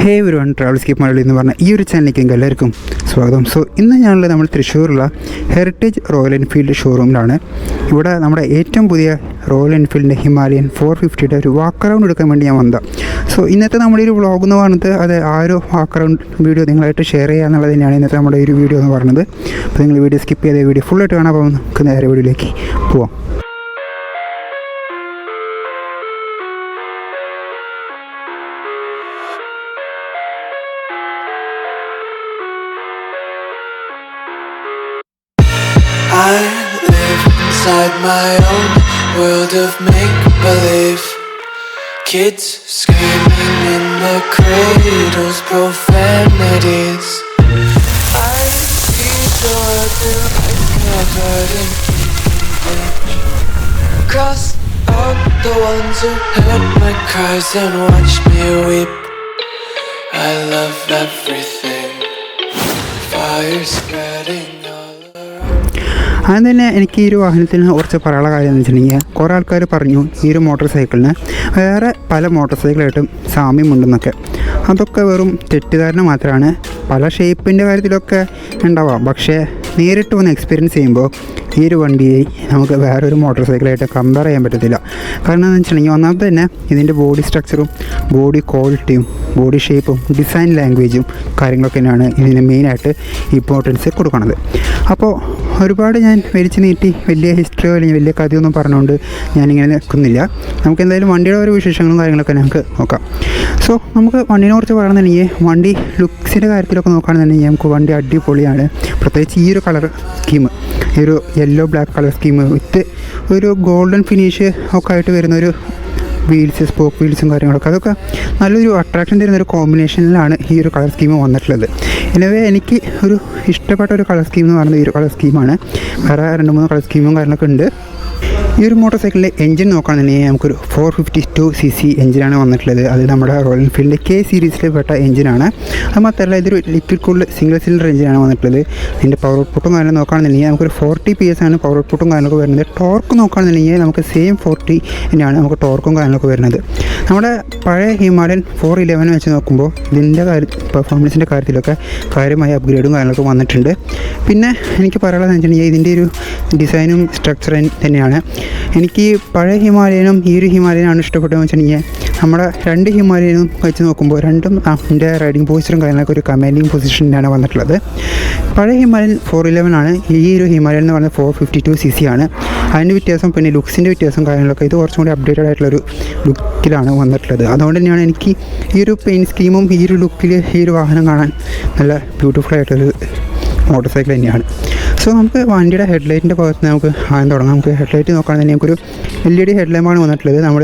ഹേ everyone, travel സ്കീപ്പ് Malayali എന്ന് പറഞ്ഞ ഈ ഒരു ചാനലിലേക്ക് എല്ലാവർക്കും സ്വാഗതം. സോ ഇന്ന് ഞാനുള്ളത് നമ്മൾ തൃശ്ശൂരുള്ള ഹെറിറ്റേജ് റോയൽ എൻഫീൽഡ് ഷോറൂമിലാണ്. ഇവിടെ നമ്മുടെ ഏറ്റവും പുതിയ റോയൽ എൻഫീൽഡിൻ്റെ ഹിമാലയൻ 450യുടെ ഒരു വാക്ക് അറൗണ്ട് എടുക്കാൻ വേണ്ടി ഞാൻ വന്നതാണ്. സോ ഇന്നത്തെ നമ്മുടെ ഒരു വ്ളോഗ് എന്ന് പറഞ്ഞത് അത് ആ ഒരു വാക്ക് അറൗണ്ട് വീഡിയോ നിങ്ങളായിട്ട് ഷെയർ ചെയ്യുക എന്നുള്ളത് തന്നെയാണ് ഇന്നത്തെ നമ്മുടെ ഒരു വീഡിയോ എന്ന് പറയുന്നത്. അപ്പോൾ നിങ്ങൾ വീഡിയോ സ്കിപ്പ് ചെയ്ത വീഡിയോ ഫുള്ളായിട്ട് കാണാൻ. അപ്പോൾ നമുക്ക് നേരെ വീഡിയോയിലേക്ക് പോവാം. I live inside my own world of make-believe. Kids screaming in the cradles, profanities. I see the world covered in bleach. Cross out the ones who heard my cries and watched me weep. I love everything. Fire spreading all. അതുകൊണ്ട് തന്നെ എനിക്ക് ഈ ഒരു വാഹനത്തിന് കുറച്ച് പറയാനുള്ള കാര്യം എന്ന് വെച്ചിട്ടുണ്ടെങ്കിൽ, കുറേ ആൾക്കാർ പറഞ്ഞു ഈ ഒരു മോട്ടോർ സൈക്കിളിന് വേറെ പല മോട്ടോർ സൈക്കിളായിട്ടും സാമ്യമുണ്ടെന്നൊക്കെ. അതൊക്കെ വെറും തെറ്റിദ്ധാരണ മാത്രമാണ്. പല ഷേപ്പിൻ്റെ കാര്യത്തിലൊക്കെ ഉണ്ടാവാം, പക്ഷേ നേരിട്ട് വന്ന് എക്സ്പീരിയൻസ് ചെയ്യുമ്പോൾ ഈ ഒരു വണ്ടിയെ നമുക്ക് വേറൊരു മോട്ടോർ സൈക്കിളായിട്ട് കമ്പയർ ചെയ്യാൻ പറ്റത്തില്ല. കാരണം എന്താണെന്ന് വെച്ചിട്ടുണ്ടെങ്കിൽ, ഒന്നാമത് തന്നെ ഇതിൻ്റെ ബോഡി സ്ട്രക്ചറും ബോഡി ക്വാളിറ്റിയും ബോഡി ഷേപ്പും ഡിസൈൻ ലാംഗ്വേജും കാര്യങ്ങളൊക്കെ തന്നെയാണ് ഇതിന് മെയിനായിട്ട് ഇമ്പോർട്ടൻസ് കൊടുക്കുന്നത്. അപ്പോൾ ഒരുപാട് ഞാൻ വലിച്ചു നീട്ടി വലിയ ഹിസ്റ്ററിയോ അല്ലെങ്കിൽ വലിയ കഥയൊന്നും പറഞ്ഞുകൊണ്ട് ഞാനിങ്ങനെ നിൽക്കുന്നില്ല. നമുക്ക് എന്തായാലും വണ്ടിയുടെ ഓരോ വിശേഷങ്ങളും കാര്യങ്ങളൊക്കെ നമുക്ക് നോക്കാം. സോ നമുക്ക് വണ്ടിനെ കുറിച്ച് പറയുകയാണെന്നുണ്ടെങ്കിൽ, വണ്ടി ലുക്സിൻ്റെ കാര്യത്തിലൊക്കെ നോക്കുകയാണെന്നുണ്ടെങ്കിൽ നമുക്ക് വണ്ടി അടിപൊളിയാണ്. പ്രത്യേകിച്ച് ഈ ഒരു കളർ സ്കീം, ഈ ഒരു യെല്ലോ ബ്ലാക്ക് കളർ സ്കീം വിത്ത് ഒരു ഗോൾഡൻ ഫിനിഷ് ഒക്കെ ആയിട്ട് വരുന്നൊരു വീൽസ്, സ്പോക്ക് വീൽസും കാര്യങ്ങളൊക്കെ, അതൊക്കെ നല്ലൊരു അട്രാക്ഷൻ തരുന്നൊരു കോമ്പിനേഷനിലാണ് ഈ ഒരു കളർ സ്കീം വന്നിട്ടുള്ളത്. எனவே എനിക്ക് ഒരു ഇഷ്ടപ്പെട്ട ഒരു കളർ സ്കീം എന്ന് പറയുന്നത് ഈ ഒരു കളർ സ്കീമാണ്. വേറെ 2-3 കളർ സ്കീമും കാര്യങ്ങളൊക്കെ ഉണ്ട്. ഈ ഒരു മോട്ടോർ സൈക്കിളിൻ്റെ എഞ്ചിൻ നോക്കുകയാണെന്നുണ്ടെങ്കിൽ നമുക്കൊരു 452cc എഞ്ചിനാണ് വന്നിട്ടുള്ളത്. അത് നമ്മുടെ റോയൽ എൻഫീൽഡിൻ്റെ K സീരീസിൽ പെട്ട എഞ്ചിനാണ്. അത് മാത്രമല്ല ഇതൊരു ലിക്വിഡ് കൂൾഡ് സിംഗിൾ സിലിണ്ടർ എഞ്ചിനാണ് വന്നിട്ടുള്ളത്. ഇതിൻ്റെ പവർ ഔട്ട്പുട്ടും കാര്യങ്ങളും നോക്കുകയാണെന്നുണ്ടെങ്കിൽ നമുക്കൊരു 40 PS ആണ് പവർ ഔട്ട്പുട്ടും കാര്യങ്ങളൊക്കെ വരുന്നത്. ടോർക്ക് നോക്കുകയാണെന്നുണ്ടെങ്കിൽ നമുക്ക് സെയിം 40 തന്നെയാണ് നമുക്ക് ടോർക്കും കാര്യങ്ങളൊക്കെ വരുന്നത്. നമ്മുടെ പഴയ ഹിമാലയൻ 411 വെച്ച് നോക്കുമ്പോൾ ഇതിൻ്റെ പെർഫോമൻസിൻ്റെ കാര്യത്തിലൊക്കെ കാര്യമായ അപ്ഗ്രേഡും കാര്യങ്ങളൊക്കെ വന്നിട്ടുണ്ട്. പിന്നെ എനിക്ക് പറയാനുള്ളതെന്ന് വെച്ചിട്ടുണ്ടെങ്കിൽ ഇതിൻ്റെ ഒരു ഡിസൈനും സ്ട്രക്ചറും തന്നെയാണ്. എനിക്ക് പഴയ ഹിമാലയനും ഈ ഒരു ഹിമാലയനാണ് ഇഷ്ടപ്പെട്ടതെന്ന് വെച്ചിട്ടുണ്ടെങ്കിൽ, നമ്മുടെ 2 ഹിമാലയനും വെച്ച് നോക്കുമ്പോൾ രണ്ടും അതിൻ്റെ റൈഡിങ് പോസ്റ്ററും കാര്യങ്ങളൊക്കെ ഒരു കമാൻഡിങ് പൊസിഷനിലാണ് വന്നിട്ടുള്ളത്. പഴയ ഹിമാലയൻ 411 ആണ്. ഈ ഒരു ഹിമാലയൻ എന്ന് പറയുന്നത് 452cc ആണ്. അതിൻ്റെ വ്യത്യാസം പിന്നെ ലുക്സിൻ്റെ വ്യത്യാസം കാര്യങ്ങളൊക്കെ ഇത് കുറച്ചും കൂടി അപ്ഡേറ്റഡ് ആയിട്ടുള്ളൊരു ലുക്കിലാണ് വന്നിട്ടുള്ളത്. അതുകൊണ്ട് തന്നെയാണ് എനിക്ക് ഈ ഒരു പെയിൻറ്റ് സ്കീമും ഈ ഒരു ലുക്കിൽ ഈ ഒരു വാഹനം കാണാൻ നല്ല ബ്യൂട്ടിഫുൾ ആയിട്ടുള്ളൊരു മോട്ടോർ സൈക്കിൾ തന്നെയാണ്. സോ നമുക്ക് വണ്ടിയുടെ ഹെഡ്ലൈറ്റിൻ്റെ ഭാഗത്ത് നമുക്ക് ആദ്യം തുടങ്ങാം. നമുക്ക് ഹെഡ്ലൈറ്റ് നോക്കുകയാണെങ്കിൽ നമുക്കൊരു LED ഹെഡ്ലൈമാണ് വന്നിട്ടുള്ളത്. നമ്മൾ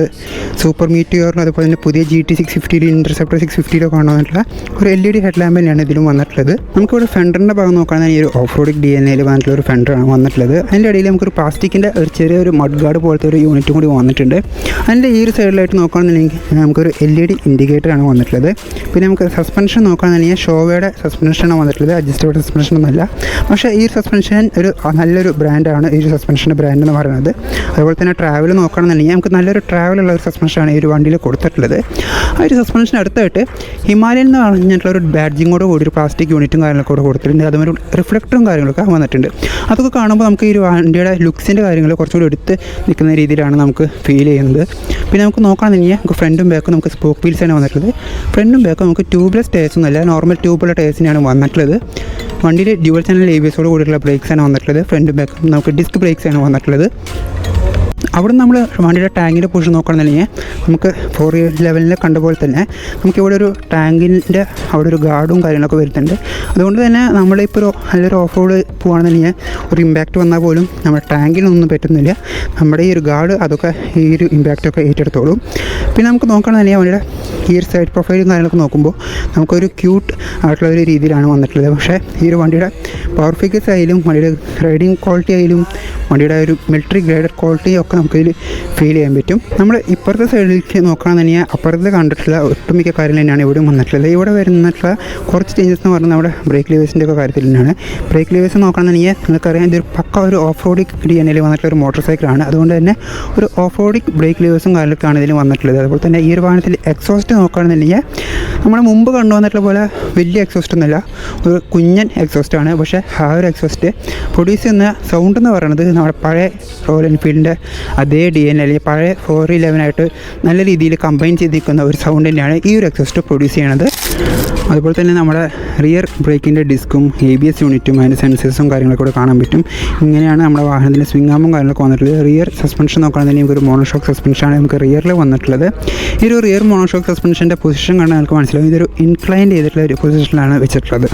സൂപ്പർ മീറ്റിയോറിന് അതുപോലെ തന്നെ പുതിയ GT 650 ഇൻ്റർസെപ്റ്റർ 650 ഒക്കെ വന്നിട്ടുള്ള ഒരു LED ഹെഡ്ലാമ്പ് തന്നെയാണ് ഇതിലും വന്നിട്ടുള്ളത്. നമുക്കിവിടെ ഫെൻഡറിൻ്റെ ഭാഗം നോക്കുകയാണെങ്കിൽ ഈ ഒരു ഓഫ് റോഡിക് DNA വന്നിട്ടുള്ള ഒരു ഫെൻഡറാണ് വന്നിട്ടുള്ളത്. അതിൻ്റെ ഇടയിൽ നമുക്കൊരു പ്ലാസ്റ്റിക്കിൻ്റെ ഒരു ചെറിയൊരു മഡ് ഗാർഡ് പോലത്തെ ഒരു യൂണിറ്റും കൂടി വന്നിട്ടുണ്ട്. അതിൻ്റെ ഈ ഒരു സൈഡിലായിട്ട് നോക്കുകയാണെന്നുണ്ടെങ്കിൽ നമുക്കൊരു LED ഇൻഡിക്കേറ്ററാണ് വന്നിട്ടുള്ളത്. പിന്നെ നമുക്ക് സസ്പെൻഷൻ നോക്കുകയാണെന്നുണ്ടെങ്കിൽ ഷോവയുടെ സസ്പെൻഷനാണ് വന്നിട്ടുള്ളത്. അഡ്ജസ്റ്റബിൾ സസ്പെൻഷൻ ഒന്നുമല്ല. പക്ഷേ ഈ ഒരു സസ്പെൻഷൻ ഒരു നല്ലൊരു ബ്രാൻഡാണ് ഈ ഒരു സസ്പെൻഷൻ്റെ ബ്രാൻഡ് എന്ന് പറയുന്നത്. അതുപോലെ തന്നെ ട്രാവൽ നോക്കുകയാണെന്നുണ്ടെങ്കിൽ നമുക്ക് നല്ലൊരു ട്രാവലുള്ള ഒരു സസ്പെൻഷനാണ് ഈ ഒരു വണ്ടിയിൽ കൊടുത്തിട്ടുള്ളത്. ആ ഒരു സസ്പെൻഷൻ അടുത്തായിട്ട് ഹിമാലയൻ എന്ന് പറഞ്ഞിട്ടുള്ള ഒരു ബാഡ്ജിങ്ങോട് കൂടി ഒരു പ്ലാസ്റ്റിക് യൂണിറ്റും കാര്യങ്ങളൊക്കെ കൂടെ കൊടുത്തിട്ടുണ്ട്. അതുപോലെ റിഫ്ലക്ടറും കാര്യങ്ങളൊക്കെ വന്നിട്ടുണ്ട്. അതൊക്കെ കാണുമ്പോൾ നമുക്ക് ഈ ഒരു വണ്ടിയുടെ ലുക്സിൻ്റെ കാര്യങ്ങൾ കുറച്ചുകൂടി എടുത്ത് നിൽക്കുന്ന രീതിയിലാണ് നമുക്ക് ഫീൽ ചെയ്യുന്നത്. പിന്നെ നമുക്ക് നോക്കുകയാണെന്നുണ്ടെങ്കിൽ നമുക്ക് ഫ്രണ്ടും ബാക്കും നമുക്ക് സ്പോക്ക് വീൽസാണ് വന്നിട്ടുള്ളത്. ഫ്രണ്ടും ബാക്കും നമുക്ക് ട്യൂബ്ലെസ് ടയർസ് ഒന്നുമല്ല, നോർമൽ ട്യൂബുള്ള ടയർസിനാണ് വന്നിട്ടുള്ളത്. വണ്ടിയിൽ ഡ്യുവൽ ചാനൽ ABS-ഓട് കൂടിയുള്ള ബ്രേക്സാണ് വന്നിട്ടുള്ളത്. ഫ്രണ്ടും ബാക്കും നമുക്ക് ഡിസ്ക് ബ്രേക്സാണ് വന്നിട്ടുള്ളത്. അവിടെ നമ്മൾ വണ്ടിയുടെ ടാങ്കിൻ്റെ പൊസിഷൻ നോക്കുകയാണെന്നുണ്ടെങ്കിൽ നമുക്ക് 411 കണ്ട പോലെ തന്നെ നമുക്കിവിടെ ഒരു ടാങ്കിൻ്റെ അവിടെ ഒരു ഗാർഡും കാര്യങ്ങളൊക്കെ വരുന്നുണ്ട്. അതുകൊണ്ട് തന്നെ നമ്മളിപ്പോൾ ഒരു നല്ലൊരു ഓഫ് റോഡ് പോകുകയാണെന്നുണ്ടെങ്കിൽ ഒരു ഇമ്പാക്റ്റ് വന്നാൽ പോലും നമ്മുടെ ടാങ്കിനൊന്നും പറ്റുന്നില്ല. നമ്മുടെ ഈ ഒരു ഗാർഡ് അതൊക്കെ ഈ ഒരു ഇമ്പാക്റ്റൊക്കെ ഏറ്റെടുത്തോളും. പിന്നെ നമുക്ക് നോക്കുകയാണെന്നുണ്ടെങ്കിൽ വണ്ടിയുടെ ഈ ഒരു സൈഡ് പ്രൊഫൈലും കാര്യങ്ങളൊക്കെ നോക്കുമ്പോൾ നമുക്കൊരു ക്യൂട്ട് ആയിട്ടുള്ള ഒരു രീതിയിലാണ് വന്നിട്ടുള്ളത്. പക്ഷേ ഈ ഒരു വണ്ടിയുടെ പവർ ഫിഗേഴ്സ് ആയാലും വണ്ടിയുടെ റൈഡിങ് ക്വാളിറ്റി ആയാലും വണ്ടിയുടെ ഒരു മിലിറ്ററി ഗ്രേഡഡ് ക്വാളിറ്റി ഒക്കെ നമുക്കിതിൽ ഫീൽ ചെയ്യാൻ പറ്റും. നമ്മൾ ഇപ്പുറത്തെ സൈഡിലേക്ക് നോക്കുകയാണെന്നുണ്ടെങ്കിൽ അപ്പുറത്ത് കണ്ടിട്ടുള്ള ഒട്ടുമിക്ക കാര്യങ്ങൾ തന്നെയാണ് ഇവിടെ വന്നിട്ടുള്ളത്. ഇവിടെ വരുന്നിട്ടുള്ള കുറച്ച് ചേഞ്ചസ് എന്ന് പറഞ്ഞാൽ നമ്മുടെ ബ്രേക്ക് ലിവേഴ്സിൻ്റെ ഒക്കെ കാര്യത്തിൽ തന്നെയാണ്. ബ്രേക്ക് ലിവേഴ്സ് നോക്കുകയാണെന്നുണ്ടെങ്കിൽ നിങ്ങൾക്കറിയാം ഇതൊരു പക്ക ഒരു ഓഫ് റോഡിക് DNA വന്നിട്ടുള്ള ഒരു മോട്ടോർ സൈക്കിളാണ്. അതുകൊണ്ട് തന്നെ ഒരു ഓഫ് റോഡിക് ബ്രേക്ക് ലിവേഴ്സും കാര്യങ്ങളൊക്കെയാണ് ഇതിൽ വന്നിട്ടുള്ളത്. അതുപോലെ തന്നെ ഈ ഒരു വാഹനത്തിൽ എക്സോസ്റ്റ് നോക്കുകയാണെന്നുണ്ടെങ്കിൽ നമ്മൾ മുമ്പ് കണ്ടുവന്നിട്ടുള്ള പോലെ വലിയ എക്സോസ്റ്റ് ഒന്നുമല്ല, ഒരു കുഞ്ഞൻ എക്സോസ്റ്റാണ്. പക്ഷേ ആ ഒരു എക്സോസ്റ്റ് പ്രൊഡ്യൂസ് ചെയ്യുന്ന സൗണ്ട് എന്ന് പറയുന്നത് നമ്മുടെ പഴയ റോയൽ എൻഫീൽഡിൻ്റെ അതേ DNA അല്ലെങ്കിൽ പഴയ 411 നല്ല രീതിയിൽ കമ്പൈൻ ചെയ്തിരിക്കുന്ന ഒരു സൗണ്ട് തന്നെയാണ് ഈ ഒരു എക്സോസ്റ്റ് പ്രൊഡ്യൂസ് ചെയ്യണത്. അതുപോലെ തന്നെ നമ്മുടെ റിയർ ബ്രേക്കിൻ്റെ ഡിസ്കും ABS യൂണിറ്റും അതിൻ്റെ സെൻസേഴ്സും കാര്യങ്ങളൊക്കെ കൂടെ കാണാൻ പറ്റും. ഇങ്ങനെയാണ് നമ്മുടെ വാഹനത്തിൻ്റെ സ്വിംഗ് ആമും കാര്യങ്ങളൊക്കെ വന്നിട്ടുള്ളത്. റിയർ സസ്പെൻഷൻ നോക്കുകയാണെന്നുണ്ടെങ്കിൽ നമുക്കൊരു മോണോഷോക്ക് സസ്പെൻഷനാണ് നമുക്ക് റിയറിൽ വന്നിട്ടുള്ളത്. ഈ ഒരു റിയർ മോണോഷോക്ക് സസ്പെൻഷൻ്റെ പൊസിഷൻ കണ്ടാൽ നമുക്ക് മനസ്സിലാവും ഇതൊരു ഇൻക്ലൈൻ ചെയ്തിട്ടുള്ള ഒരു പൊസിഷനിലാണ് വെച്ചിട്ടുള്ളത്.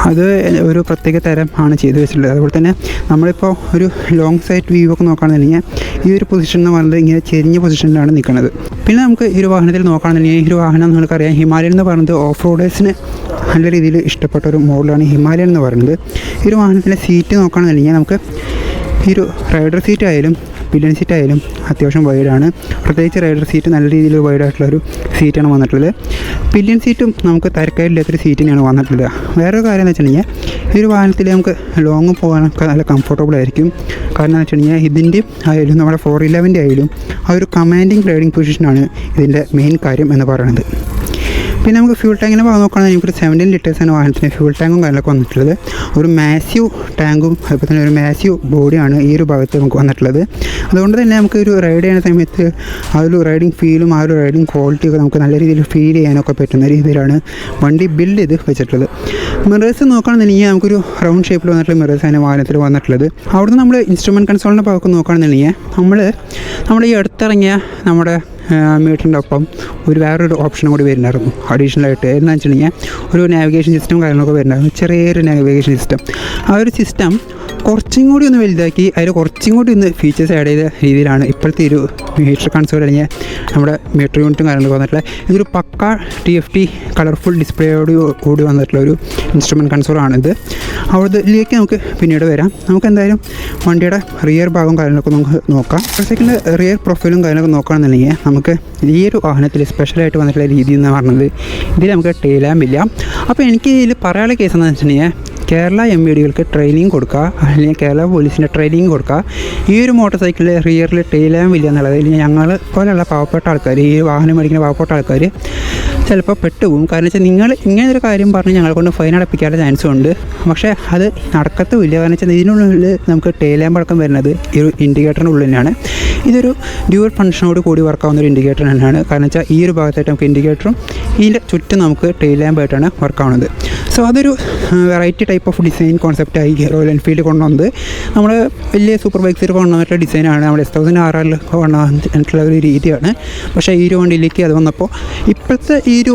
അത് ഒരു പ്രത്യേക തരം ആണ് ചെയ്ത് വെച്ചിട്ടുള്ളത്. അതുപോലെ തന്നെ നമ്മളിപ്പോൾ ഒരു ലോങ് സൈറ്റ് വ്യൂ ഒക്കെ നോക്കുകയാണെന്നുണ്ടെങ്കിൽ ഈ ഒരു പൊസിഷൻ എന്ന് പറയുന്നത് ഇങ്ങനെ ചെരിഞ്ഞ പൊസിഷനിലാണ് നിൽക്കുന്നത്. പിന്നെ നമുക്ക് ഈ ഒരു വാഹനത്തിൽ നോക്കുകയാണെന്നുണ്ടെങ്കിൽ ഈ ഒരു വാഹനം നിങ്ങൾക്കറിയാം ഹിമാലയൻ എന്ന് പറയുന്നത് ഓഫ് റോഡേഴ്സിന് നല്ല രീതിയിൽ ഇഷ്ടപ്പെട്ട ഒരു മോഡലാണ് ഹിമാലയൻ എന്ന് പറയുന്നത്. ഈ ഒരു വാഹനത്തിൻ്റെ സീറ്റ് നോക്കുകയാണെന്നുണ്ടെങ്കിൽ നമുക്ക് ഈ ഒരു റൈഡർ സീറ്റ് ആയാലും പില്ലൻ സീറ്റ് ആയാലും അത്യാവശ്യം വൈഡാണ്. പ്രത്യേകിച്ച് റൈഡർ സീറ്റ് നല്ല രീതിയിൽ വൈഡായിട്ടുള്ളൊരു സീറ്റാണ് വന്നിട്ടുള്ളത്. പില്ലൻ സീറ്റും നമുക്ക് തരക്കാരില്ലാത്തൊരു സീറ്റ് തന്നെയാണ് വന്നിട്ടുള്ളത്. വേറൊരു കാര്യം എന്ന് വെച്ചിട്ടുണ്ടെങ്കിൽ ഈ ഒരു വാഹനത്തിൽ നമുക്ക് ലോങ് പോകാനൊക്കെ നല്ല കംഫർട്ടബിൾ ആയിരിക്കും. കാരണം എന്ന് വെച്ചിട്ടുണ്ടെങ്കിൽ ഇതിൻ്റെ ആയാലും നമ്മുടെ 411 ആയാലും ആ ഒരു കമാൻഡിങ് റൈഡിങ് പൊസിഷനാണ് ഇതിൻ്റെ മെയിൻ കാര്യം എന്ന് പറയുന്നത്. പിന്നെ നമുക്ക് ഫ്യൂൾ ടാങ്കിൻ്റെ ഭാഗം നോക്കുകയാണെങ്കിൽ നമുക്കൊരു 17 ലിറ്റേഴ്സാണ് വാഹനത്തിന് ഫ്യൂൾ ടാങ്കും കാര്യങ്ങളൊക്കെ വന്നിട്ടുള്ളത്. ഒരു മാസീവ് ടാങ്കും അതുപോലെ തന്നെ ഒരു മാസീവ് ബോഡിയാണ് ഈ ഒരു ഭാഗത്ത് നമുക്ക് വന്നിട്ടുള്ളത്. അതുകൊണ്ട് തന്നെ നമുക്ക് ഒരു റൈഡ് ചെയ്യുന്ന സമയത്ത് ആ ഒരു റൈഡിങ് ഫീലും ആ ഒരു റൈഡിങ് ക്വാളിറ്റിയൊക്കെ നമുക്ക് നല്ല രീതിയിൽ ഫീൽ ചെയ്യാനൊക്കെ പറ്റുന്ന രീതിയിലാണ് വണ്ടി ബിൽഡ് ചെയ്ത് വെച്ചിട്ടുള്ളത്. മിറേഴ്സ് നോക്കുകയാണെന്നുണ്ടെങ്കിൽ നമുക്കൊരു റൗണ്ട് ഷേപ്പിൽ വന്നിട്ടുള്ള മിറേഴ്സാണ് വാഹനത്തിൽ വന്നിട്ടുള്ളത്. അവിടുന്ന് നമ്മൾ ഇൻസ്ട്രുമെൻറ്റ് കൺസോളിൻ്റെ ഭാഗത്ത് നോക്കുകയാണെന്നുണ്ടെങ്കിൽ നമ്മൾ ഈ അടുത്തിറങ്ങിയ നമ്മുടെ മീറ്ററിൻ്റെ ഒപ്പം വേറൊരു ഓപ്ഷനും കൂടി വരുന്നുണ്ടായിരുന്നു അഡീഷണലായിട്ട്. എന്താണെന്ന് വെച്ചിട്ടുണ്ടെങ്കിൽ ഒരു നാവിഗേഷൻ സിസ്റ്റം കാര്യങ്ങളൊക്കെ വരുന്നുണ്ടായിരുന്നു, ചെറിയൊരു നാവിഗേഷൻ സിസ്റ്റം. ആ ഒരു സിസ്റ്റം കുറച്ചും കൂടി ഒന്ന് വലുതാക്കി അതിൽ കുറച്ചും കൂടി ഒന്ന് ഫീച്ചേഴ്സ് ആഡ് ചെയ്ത രീതിയിലാണ് ഇപ്പോഴത്തെ ഒരു മീറ്റർ കൺസോൾ അല്ലെങ്കിൽ നമ്മുടെ മീറ്റർ യൂണിറ്റും കാര്യങ്ങളൊക്കെ വന്നിട്ടുള്ള ഇതൊരു പക്ക TFT കളർഫുൾ ഡിസ്പ്ലേയോട് കൂടി വന്നിട്ടുള്ള ഒരു ഇൻസ്ട്രുമെൻറ്റ് കൺസോളാണിത്. അവിടത്തേക്ക് നമുക്ക് പിന്നീട് വരാം. നമുക്ക് എന്തായാലും വണ്ടിയുടെ റിയർ ഭാഗവും കാര്യങ്ങളൊക്കെ നമുക്ക് നോക്കാം. സെക്കൻഡ് റിയർ പ്രൊഫൈലും കാര്യങ്ങളൊക്കെ നോക്കുകയാണെന്നുണ്ടെങ്കിൽ നമുക്ക് ഈ ഒരു വാഹനത്തിൽ സ്പെഷ്യലായിട്ട് വന്നിട്ടുള്ള രീതി എന്ന് പറഞ്ഞത് ഇതിൽ നമുക്ക് ടെയിൽ ലാമ്പ് ഇല്ല. അപ്പോൾ എനിക്ക് ഇതിൽ പറയാനുള്ള കേസ് എന്താണെന്ന് വെച്ചിട്ടുണ്ടെങ്കിൽ കേരള MVDകൾക്ക് ട്രെയിനിങ് കൊടുക്കുക അല്ലെങ്കിൽ കേരള പോലീസിൻ്റെ ട്രെയിനിങ് കൊടുക്കുക. ഈ ഒരു മോട്ടോർ സൈക്കിളിൽ റിയറിൽ ടെയിൽ ലാമ്പ് ഇല്ല എന്നുള്ളത് ഞങ്ങൾ പോലെയുള്ള പാവപ്പെട്ട ആൾക്കാർ, ഈ വാഹനം മേടിക്കുന്ന പാവപ്പെട്ട ആൾക്കാർ ചിലപ്പോൾ പെട്ടുപോകും. കാരണം വെച്ചാൽ നിങ്ങൾ ഇങ്ങനെ ഒരു കാര്യം പറഞ്ഞ് ഞങ്ങളെ കൊണ്ട് ഫൈൻ അടപ്പിക്കാനുള്ള ചാൻസും ഉണ്ട്. പക്ഷേ അത് നടക്കത്തുമില്ല. കാരണം വെച്ചാൽ ഇതിനുള്ളിൽ നമുക്ക് ടെയിൽ ലാമ്പ് അടക്കം വരുന്നത് ഈ ഒരു ഇൻഡിക്കേറ്ററിൻ്റെ ഉള്ളിൽ തന്നെയാണ്. ഇതൊരു ഡ്യുവൽ ഫംഗ്ഷനോട് കൂടി വർക്കാവുന്ന ഒരു ഇൻഡിക്കേറ്റർ തന്നെയാണ്. കാരണം വെച്ചാൽ ഈ ഒരു ഭാഗത്തായിട്ട് നമുക്ക് ഇൻഡിക്കേറ്ററും ഇതിൻ്റെ ചുറ്റും നമുക്ക് ടെയിൽ ലാമ്പായിട്ടാണ് വർക്കാവുന്നത്. സോ അതൊരു വെറൈറ്റി ടൈപ്പ് ഓഫ് ഡിസൈൻ കോൺസെപ്റ്റായി റോയൽ എൻഫീൽഡ് കൊണ്ടുവന്നത്. നമ്മൾ വലിയ സൂപ്പർ ബൈക്സിൽ കൊണ്ടുവന്നിട്ടുള്ള ഡിസൈനാണ്, നമ്മുടെ S1000RR കൊണ്ടുവന്നിട്ടുള്ള ഒരു രീതിയാണ്. പക്ഷേ ഈ ഒരു വണ്ടിയിലേക്ക് അത് വന്നപ്പോൾ ഇപ്പോഴത്തെ ഈ ഒരു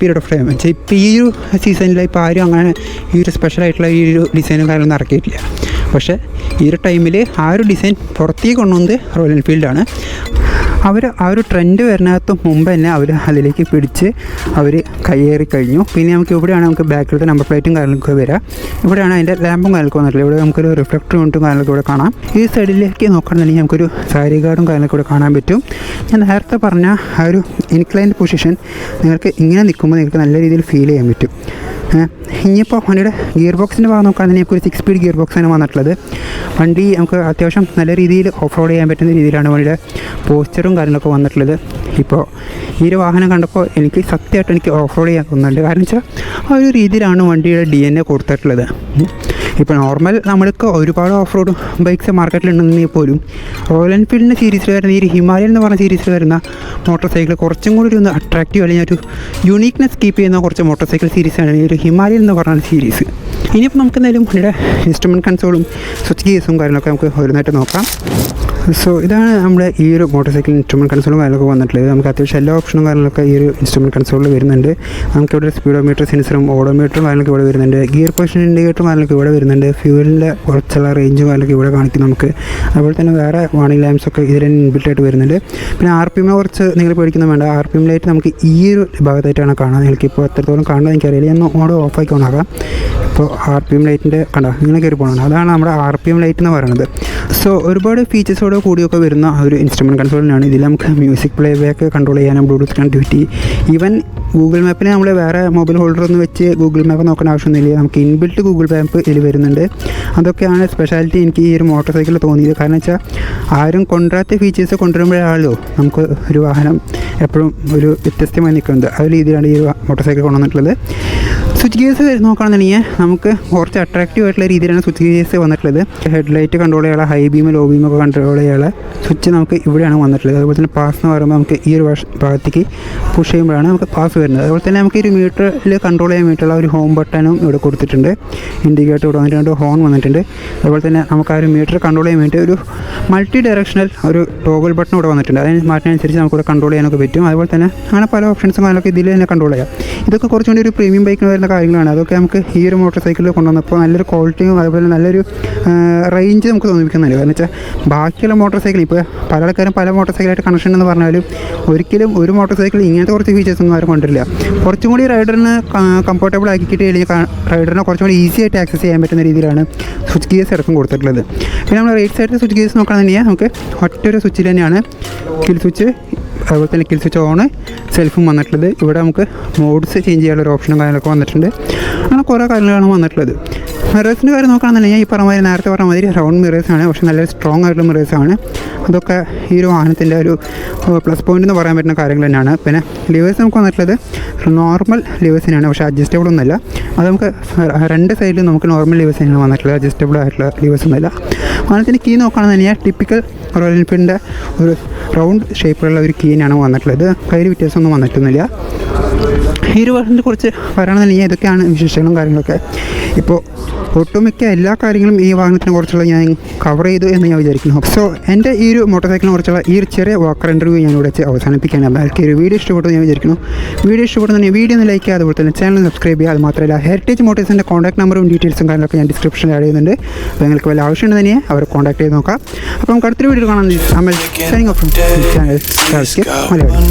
പീരീഡ് ഓഫ് ടൈം വെച്ചാൽ ഇപ്പോൾ ഈ ഒരു സീസണിൽ ഇപ്പോൾ ആരും അങ്ങനെ ഈ ഒരു സ്പെഷ്യലായിട്ടുള്ള ഈ ഒരു ഡിസൈനും കാര്യമൊന്നും ഇറക്കിയിട്ടില്ല. പക്ഷേ ഈ ഒരു ടൈമിൽ ആ ഒരു ഡിസൈൻ പുറത്തേക്ക് കൊണ്ടുവന്നത് റോയൽ എൻഫീൽഡാണ്. അവർ ആ ഒരു ട്രെൻഡ് വരുന്നതിന് മുമ്പ് തന്നെ അവർ അതിലേക്ക് പിടിച്ച് അവർ കയ്യേറി കഴിഞ്ഞു. പിന്നെ നമുക്ക് ഇവിടെയാണ് നമുക്ക് ബാക്കിലത്തെ നമ്പർ പ്ലേറ്റും കാര്യങ്ങളൊക്കെ വരാം. ഇവിടെയാണ് അതിൻ്റെ ലാമ്പും കാര്യങ്ങളൊക്കെ വന്നിട്ടില്ല. ഇവിടെ നമുക്കൊരു റിഫ്ലക്ടർ യൂണിറ്റും കാര്യങ്ങളൊക്കെ ഇവിടെ കാണാം. ഈ സൈഡിലേക്ക് നോക്കുകയാണെന്നുണ്ടെങ്കിൽ നമുക്കൊരു സാരി ഗാർഡും കാര്യങ്ങളൊക്കെ ഇവിടെ കാണാൻ പറ്റും. ഞാൻ നേരത്തെ പറഞ്ഞ ആ ഒരു ഇൻക്ലൈൻഡ് പൊസിഷൻ നിങ്ങൾക്ക് ഇങ്ങനെ നിൽക്കുമ്പോൾ നിങ്ങൾക്ക് നല്ല രീതിയിൽ ഫീൽ ചെയ്യാൻ പറ്റും. ഇനിയിപ്പോൾ വണ്ടിയുടെ ഗിയർ ബോക്സിൻ്റെ ഭാഗം നോക്കുകയാണെന്നുണ്ടെങ്കിൽ നമുക്ക് ഒരു 6 സ്പീഡ് ഗിയർ ബോക്സാണ് വന്നിട്ടുള്ളത്. വണ്ടി നമുക്ക് അത്യാവശ്യം നല്ല രീതിയിൽ ഓഫ് റോഡ് ചെയ്യാൻ പറ്റുന്ന രീതിയിലാണ് വണ്ടിയുടെ പോസ്ചറും കാര്യങ്ങളൊക്കെ വന്നിട്ടുള്ളത്. ഇപ്പോൾ ഈ ഒരു വാഹനം കണ്ടപ്പോൾ എനിക്ക് സത്യമായിട്ട് എനിക്ക് ഓഫ് റോഡ് ചെയ്യാൻ തോന്നുന്നുണ്ട്. കാരണം വെച്ചാൽ ആ ഒരു രീതിയിലാണ് വണ്ടിയുടെ DNA കൊടുത്തിട്ടുള്ളത്. ഇപ്പോൾ നോർമൽ നമ്മൾക്ക് ഒരുപാട് ഓഫ് റോഡ് ബൈക്സ് മാർക്കറ്റിലുണ്ടെങ്കിൽ പോലും റോയൽ എൻഫീൽഡിൻ്റെ സീരീസിൽ വരുന്ന ഈ ഹിമാലയൻ എന്ന് പറഞ്ഞ സീരീസിൽ വരുന്ന മോട്ടോർ സൈക്കിൾ കുറച്ചും കൂടി ഒന്ന് അട്രാക്റ്റീവ് അല്ലെങ്കിൽ ഒരു യൂണീക്നെസ് കീപ്പ് ചെയ്യുന്ന കുറച്ച് മോട്ടോർ സൈക്കിൾ സീരീസാണ് ഈ ഒരു ഹിമാലയൻ എന്ന് പറഞ്ഞ സീരീസ്. ഇനിയിപ്പോൾ നമുക്ക് എന്തായാലും വണ്ടിയുടെ ഇൻസ്ട്രുമെൻറ്റ് കൺസോളും സ്വിച്ച് കേസും കാര്യങ്ങളൊക്കെ നമുക്ക് ഓരോന്നായിട്ട് നോക്കാം. സോ ഇതാണ് നമ്മുടെ ഈ ഒരു മോട്ടോർ സൈക്കിൾ ഇൻസ്ട്രുമെൻറ്റ് കൺസോളും കാര്യങ്ങളൊക്കെ വന്നിട്ടുള്ളത്. നമുക്ക് അത്യാവശ്യം എല്ലാ ഓപ്ഷനും കാര്യങ്ങളൊക്കെ ഈ ഒരു ഇൻസ്ട്രുമെൻറ്റ് കൺസോളിൽ വരുന്നുണ്ട്. നമുക്കിവിടെ സ്പീഡോമീറ്റർ സെൻസറും ഓഡോമീറ്ററും കാര്യങ്ങളൊക്കെ ഇവിടെ വരുന്നുണ്ട്. ഗിയർ പൊസിഷൻ ഇൻഡിക്കേറ്ററും കാര്യങ്ങളൊക്കെ ഇവിടെ വരുന്നുണ്ട്. ഫ്യൂവലിൻ്റെ കുറച്ചുള്ള റേഞ്ചും കാര്യങ്ങളൊക്കെ ഇവിടെ കാണിക്കും നമുക്ക്. അതുപോലെ തന്നെ വേറെ വാണിംഗ് ലാംപ്സ് ഒക്കെ ഇതിൽ ഇൻബിൽട്ടായിട്ട് വരുന്നുണ്ട്. പിന്നെ RPM കുറച്ച് നിങ്ങൾ പേടിക്കുന്ന വേണ്ട. RPM ലൈറ്റ് നമുക്ക് ഈ ഒരു ഭാഗത്തായിട്ടാണ് കാണാൻ. നിങ്ങൾക്കിപ്പോൾ എത്രത്തോളം കാണുന്നത് എനിക്കറിയില്ല. ഞാൻ ഓടോ ഓഫാക്കി ഓണാക്കാം. ഇപ്പോൾ RPM ലൈറ്റിൻ്റെ കണ്ടോ ഇങ്ങനെ കയറി പോകണം. അതാണ് നമ്മുടെ RPM ലൈറ്റ് എന്ന് പറയുന്നത്. സോ ഒരുപാട് ഫീച്ചേഴ്സോട് കൂടിയൊക്കെ വരുന്ന ഒരു ഇൻസ്ട്രുമെൻറ്റ് കൺസോളിനാണ്. ഇതിൽ നമുക്ക് മ്യൂസിക് പ്ലേ ബാക്ക് കൺട്രോൾ ചെയ്യാനും ബ്ലൂടൂത്ത് കണക്ടിവിറ്റി, ഈവൻ ഗൂഗിൾ മാപ്പിന് നമ്മൾ വേറെ മൊബൈൽ ഹോൾഡറൊന്നും വെച്ച് ഗൂഗിൾ മാപ്പ് നോക്കേണ്ട ആവശ്യമൊന്നുമില്ല. നമുക്ക് ഇൻബിൽറ്റ് ഗൂഗിൾ മാപ്പ് ഇതിൽ വരുന്നുണ്ട്. അതൊക്കെയാണ് സ്പെഷ്യാലിറ്റി എനിക്ക് ഈ ഒരു മോട്ടോർ സൈക്കിളിൽ തോന്നിയത്. കാരണം വെച്ചാൽ ആരും കൊണ്ടുവരാത്ത ഫീച്ചേഴ്സ് കൊണ്ടുവരുമ്പോഴാണല്ലോ നമുക്ക് ഒരു വാഹനം എപ്പോഴും ഒരു വ്യത്യസ്തമായി നിൽക്കുന്നത്. ആ ഒരു രീതിയിലാണ് ഈ മോട്ടോർ സൈക്കിൾ കൊണ്ടുവന്നിട്ടുള്ളത്. സ്വിച്ച് ഗിയേഴ്സ് നോക്കുകയാണെന്നുണ്ടെങ്കിൽ നമുക്ക് കുറച്ച് അട്രാക്റ്റീവ് ആയിട്ടുള്ള രീതിയിലാണ് സ്വിച്ച് ഗിയേഴ്സ് വന്നിട്ടുള്ളത്. ഹെഡ്ലൈറ്റ് കൺട്രോൾ ചെയ്യാനുള്ള ഹൈ ബീം ലോ ബീമൊക്കെ കൺട്രോൾ ചെയ്യാനുള്ള സ്വിച്ച് നമുക്ക് ഇവിടെയാണ് വന്നിട്ടുള്ളത്. അതുപോലെ തന്നെ പാസ് എന്ന് പറയുമ്പോൾ നമുക്ക് ഈ ഒരു ഭാഗത്തേക്ക് പുഷ് ചെയ്യുമ്പോഴാണ് നമുക്ക് പാസ് വരുന്നത്. അതുപോലെ തന്നെ നമുക്ക് ഈ ഒരു മീറ്ററിൽ കൺട്രോൾ ചെയ്യാൻ വേണ്ടിയിട്ടുള്ള ഒരു ഹോം ബട്ടണും ഇവിടെ കൊടുത്തിട്ടുണ്ട്. ഇൻഡിക്കേറ്റർ ഇവിടെ വന്നിട്ടുണ്ട്, ഹോൺ വന്നിട്ടുണ്ട്. അതുപോലെ തന്നെ നമുക്ക് ആ ഒരു മീറ്റർ കൺട്രോൾ ചെയ്യാൻ വേണ്ടി ഒരു മൾട്ടി ഡയറക്ഷണൽ ഒരു ടോഗിൾ ബട്ടൺ ഇവിടെ വന്നിട്ടുണ്ട്. അതിന് മാറ്റിനനുസരിച്ച് നമുക്കിവിടെ കൺട്രോൾ ചെയ്യാനൊക്കെ പറ്റും. അതുപോലെ തന്നെ അങ്ങനെ പല ഓപ്ഷൻസും അതിലൊക്കെ ഇതിൽ തന്നെ കൺട്രോൾ ചെയ്യാം. ഇതൊക്കെ കുറച്ചുകൂടി ഒരു പ്രീമിയം ബൈക്കിന് വരുന്ന കാര്യങ്ങളാണ്. അതൊക്കെ നമുക്ക് ഈ ഒരു മോട്ടോർ സൈക്കിളിൽ കൊണ്ടുവന്നപ്പോൾ നല്ലൊരു ക്വാളിറ്റിയും അതുപോലെ നല്ലൊരു റേഞ്ച് നമുക്ക് തോന്നിപ്പിക്കുന്നുണ്ട്. കാരണം വെച്ചാൽ ബാക്കിയുള്ള മോട്ടോർ സൈക്കിൾ ഇപ്പോൾ പല ആൾക്കാരും പല മോട്ടോർ സൈക്കിളായിട്ട് കണക്ഷൻ എന്ന് പറഞ്ഞാലും ഒരിക്കലും ഒരു മോട്ടോർ സൈക്കിൾ ഇങ്ങനത്തെ കുറച്ച് ഫീച്ചേഴ്സ് ഒന്നും ആരും കൊണ്ടില്ല. കുറച്ചും കൂടി റൈഡറിന് കംഫർട്ടബിൾ ആക്കി കിട്ടിയില്ലെങ്കിൽ റൈഡറിനെ കുറച്ചും കൂടി ഈസി ആയിട്ട് ആക്സസ് ചെയ്യാൻ പറ്റുന്ന രീതിയിലാണ് സ്വിച്ച് ഗിയേഴ്സ് അടക്കം കൊടുത്തിട്ടുള്ളത്. പിന്നെ നമ്മൾ റൈറ്റ് സൈഡിൽ സ്വിച്ച് ഗിയേഴ്സ് നോക്കുകയാണെന്നുണ്ടെങ്കിൽ നമുക്ക് ഒറ്റൊരു സ്വിച്ചിൽ തന്നെയാണ് കിൽ സ്വിച്ച്, അതുപോലെ തന്നെ കിൽ സ്വിച്ച് ഓണ്, സെൽഫും വന്നിട്ടുള്ളത്. ഇവിടെ നമുക്ക് മോഡ്സ് ചേഞ്ച് ചെയ്യാനുള്ള ഒരു ഓപ്ഷനും കാര്യങ്ങളൊക്കെ വന്നിട്ടുണ്ട്. അങ്ങനെ കുറേ കാര്യങ്ങളാണ് വന്നിട്ടുള്ളത്. മിറേഴ്സിൻ്റെ കാര്യം നോക്കുകയാണെന്നുണ്ടെങ്കിൽ ഈ പറഞ്ഞ മാതിരി നേരത്തെ പറഞ്ഞ മാതിരി റൗണ്ട് മിറേഴ്സാണ്, പക്ഷേ നല്ല സ്ട്രോങ് ആയിട്ടുള്ള മിറേഴ്സാണ്. അതൊക്കെ ഈ ഒരു വാഹനത്തിൻ്റെ ഒരു പ്ലസ് പോയിൻ്റ് എന്ന് പറയാൻ പറ്റുന്ന കാര്യങ്ങൾ തന്നെയാണ്. പിന്നെ ലിവേഴ്സ് നമുക്ക് വന്നിട്ടുള്ളത് നോർമൽ ലിവേഴ്സ് തന്നെയാണ്, പക്ഷേ അഡ്ജസ്റ്റബിൾ ഒന്നുമല്ല. അത് നമുക്ക് രണ്ട് സൈഡിലും നമുക്ക് നോർമൽ ലിവേഴ്സ് തന്നെയാണ് വന്നിട്ടുള്ളത്, അഡ്ജസ്റ്റബിൾ ആയിട്ടുള്ള ലിവേഴ്സ് ഒന്നുമില്ല. വാഹനത്തിൻ്റെ കീ നോക്കുകയാണെന്നുണ്ടെങ്കിൽ ടിപ്പിക്കൽ റോയൽ എൻഫീൽഡിൻ്റെ ഒരു റൗണ്ട് ഷേപ്പിലുള്ള ഒരു കീനാണ് വന്നിട്ടുള്ളത്. കയ്യിൽ വ്യത്യാസമൊന്നും വന്നിട്ടൊന്നുമില്ല. ഈ ഒരു വാഹനത്തെ കുറിച്ച് പറയുകയാണെന്നുണ്ടെങ്കിൽ ഇതൊക്കെയാണ് വിശേഷങ്ങളും കാര്യങ്ങളൊക്കെ. ഇപ്പോൾ ഒട്ടുമിക്ക എല്ലാ കാര്യങ്ങളും ഈ വാഹനത്തിനെ കുറിച്ചുള്ള ഞാൻ കവർ ചെയ്തു എന്ന് ഞാൻ വിചാരിക്കുന്നു. സോ എൻ്റെ ഈ ഒരു മോട്ടോർ സൈക്കിളിനെ കുറിച്ചുള്ള ഈ ഒരു ചെറിയ വാക്കർ ഇൻ്റർവ്യൂ ഞാൻ ഇവിടെ വെച്ച് അവസാനിപ്പിക്കാനാണ്. എനിക്ക് ഒരു വീഡിയോ ഇഷ്ടപ്പെട്ടു ഞാൻ വിചാരിക്കുന്നു. വീഡിയോ ഇഷ്ടപ്പെടുന്ന വീഡിയോ ഒന്ന് ലൈക്ക് ചെയ്യുക, അതുപോലെ തന്നെ ചാനൽ സബ്സ്ക്രൈബ് ചെയ്യുക. അത് മാത്രമല്ല ഹെറിറ്റേജ് മോട്ടോഴ്സിൻ്റെ കോൺടാക്ട് നമ്പറും ഡീറ്റെയിൽസും കാര്യങ്ങളൊക്കെ ഞാൻ ഡിസ്ക്രിപ്ഷനിൽ ആഡ് ചെയ്യുന്നുണ്ട്. അപ്പോൾ നിങ്ങൾക്ക് വല്ല ആവശ്യമുണ്ട് തന്നെ അവരെ കോൺടാക്ട് ചെയ്ത് നോക്കാം. അപ്പോൾ നമുക്ക് അടുത്തൊരു വീഡിയോ കാണാൻ അമൽ സൈനിങ് ഓഫ് ചാനൽ മലയാളം.